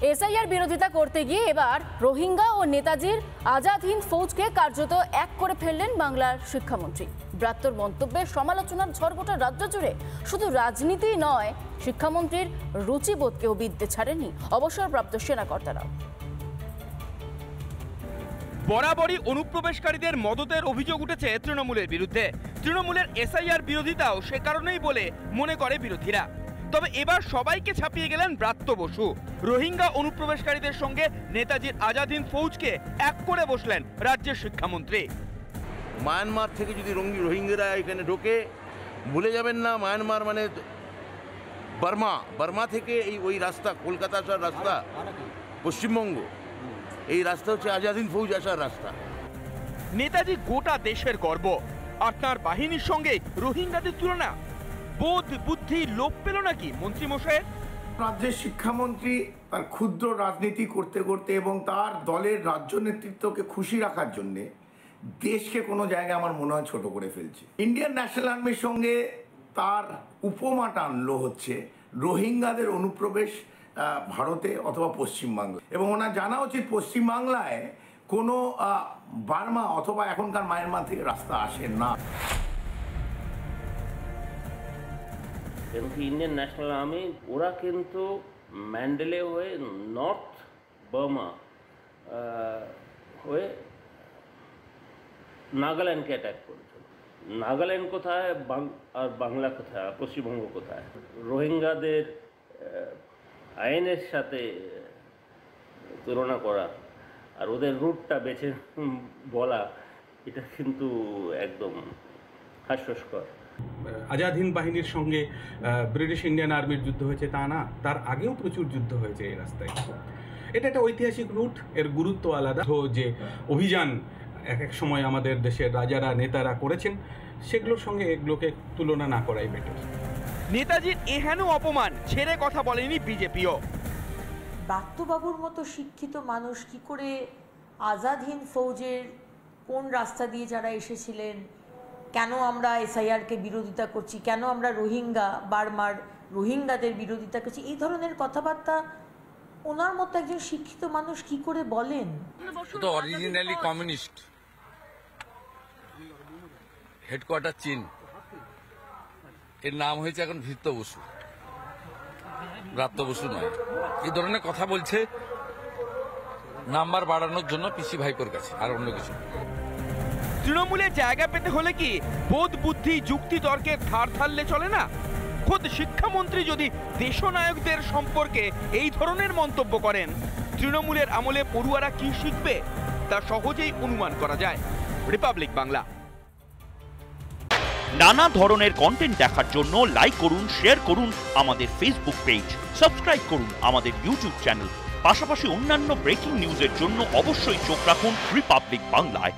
SIR বিরোধিতা করতে গিয়ে এবার রোহিঙ্গা ও নেতাজির আজাদ হিন্দ ফৌজকে কার্যত এক করে ফেললেন বাংলার শিক্ষামন্ত্রী। ব্রাত্যর মন্তব্যের সমালোচনার ঝড় গোটা রাজ্য জুড়ে। শুধু রাজনীতি নয়, শিক্ষামন্ত্রীর রুচিবোধকেও বিদ্যে ছাড়েনি অবসরপ্রাপ্ত সেনাকর্তারাও। বরাবরই অনুপ্রবেশকারীদের মদতের অভিযোগ উঠেছে তৃণমূলের বিরুদ্ধে। তৃণমূলের এসআইআর বিরোধিতাও সে কারণেই বলে মনে করে বিরোধীরা। তবে এবার সবাইকে ছাপিয়ে গেলেন ব্রাত্য বসু। রোহিঙ্গা অনুপ্রবেশকারীদের সঙ্গে নেতাজির আজাদ হিন্দ ফৌজকে এক করে বসলেন রাজ্যের শিক্ষামন্ত্রী। মায়ানমার থেকে যদি রোহিঙ্গারা এখানে ঢোকে, ভুলে যাবেন না মায়ানমার মানে বার্মা থেকে ওই রাস্তা, কলকাতা আসার রাস্তা, পশ্চিমবঙ্গ, এই রাস্তা হচ্ছে আজাদ হিন্দ ফৌজ আসার রাস্তা। নেতাজি গোটা দেশের গর্ব, আর তার বাহিনীর সঙ্গে রোহিঙ্গাদের তুলনা। বোধ বুদ্ধি লোপ পেল নাকি মন্ত্রী মশাইয়ের? রাজ্যের শিক্ষামন্ত্রী তার ক্ষুদ্র রাজনীতি করতে করতে এবং তার দলের রাজ্য নেতৃত্বকে খুশি রাখার জন্যে দেশকে কোনো জায়গায় আমার মনে হয় ছোট করে ফেলছে। ইন্ডিয়ান ন্যাশনাল আর্মির সঙ্গে তার উপমাটা আনলো হচ্ছে রোহিঙ্গাদের অনুপ্রবেশ ভারতে অথবা পশ্চিমবাংলা, এবং ওনার জানা উচিত পশ্চিমবাংলায় কোনো বার্মা অথবা এখনকার মায়ানমার থেকে রাস্তা আসে না। কিন্তু ইন্ডিয়ান ন্যাশনাল আর্মি ওরা কিন্তু ম্যান্ডেলে হয়ে নর্থ বার্মা হয়ে নাগাল্যান্ডকে অ্যাটাক করেছিল। নাগাল্যান্ড কোথায় আর বাংলা কোথায়, পশ্চিমবঙ্গ কোথায়? রোহিঙ্গাদের আইনের সাথে তুলনা করা আর ওদের রুটটা বেছে বলা, এটা কিন্তু একদম হাস্যস্কর। আজাদ হিন্দ বাহিনীর সঙ্গে ব্রিটিশ ইন্ডিয়ান আর্মির যুদ্ধ হয়েছে তা না, তার আগেও প্রচুর যুদ্ধ হয়েছে এই রাস্তায়। এটা একটা ঐতিহাসিক রুট, এর গুরুত্ব আলাদা। যে অভিযান এক এক সময় আমাদের দেশের রাজারা নেতারা করেছেন, সেগুলোর সঙ্গে এগুলোকে তুলনা না করাই বেটার। নেতাজির এহেন অপমান ছেড়ে কথা বলেনি বিজেপিও। ব্রাত্যবাবুর মতো শিক্ষিত মানুষ কি করে আজাদ হিন্দ ফৌজের কোন রাস্তা দিয়ে যারা এসেছিলেন, কেন আমরা এসআইআরকে বিরোধিতা করছি, কেন আমরা বার্মার রোহিঙ্গাদের বিরোধিতা করছি, এই ধরনের কথাবার্তা ওনার মতো একজন শিক্ষিত মানুষ কি করে বলেন? তো অরিজিনালি কমিউনিস্ট, হেডকোয়ার্টার চীন, এর নাম হয়েছে এখন ভৃত্য বসু, ব্রাত্য বসু নয়। এই ধরনের কথা বলছে নাম্বার বাড়ানোর জন্য পিসি ভাইপোর কাছে, আর অন্য কিছু। তৃণমূলে জায়গা পেতে হলে কি বোধ বুদ্ধি যুক্তি তর্কের ধার ধারলে চলে না? খোদ শিক্ষামন্ত্রী যদি দেশনায়কদের সম্পর্কে এই ধরনের মন্তব্য করেন, তৃণমূলের আমলে পড়ুয়ারা কি শিখবে তা সহজেই অনুমান করা যায়। রিপাবলিক বাংলা। নানা ধরনের কন্টেন্ট দেখার জন্য লাইক করুন, শেয়ার করুন আমাদের ফেসবুক পেজ, সাবস্ক্রাইব করুন আমাদের ইউটিউব চ্যানেল। পাশাপাশি অন্যান্য ব্রেকিং নিউজের জন্য অবশ্যই চোখ রাখুন রিপাবলিক বাংলায়।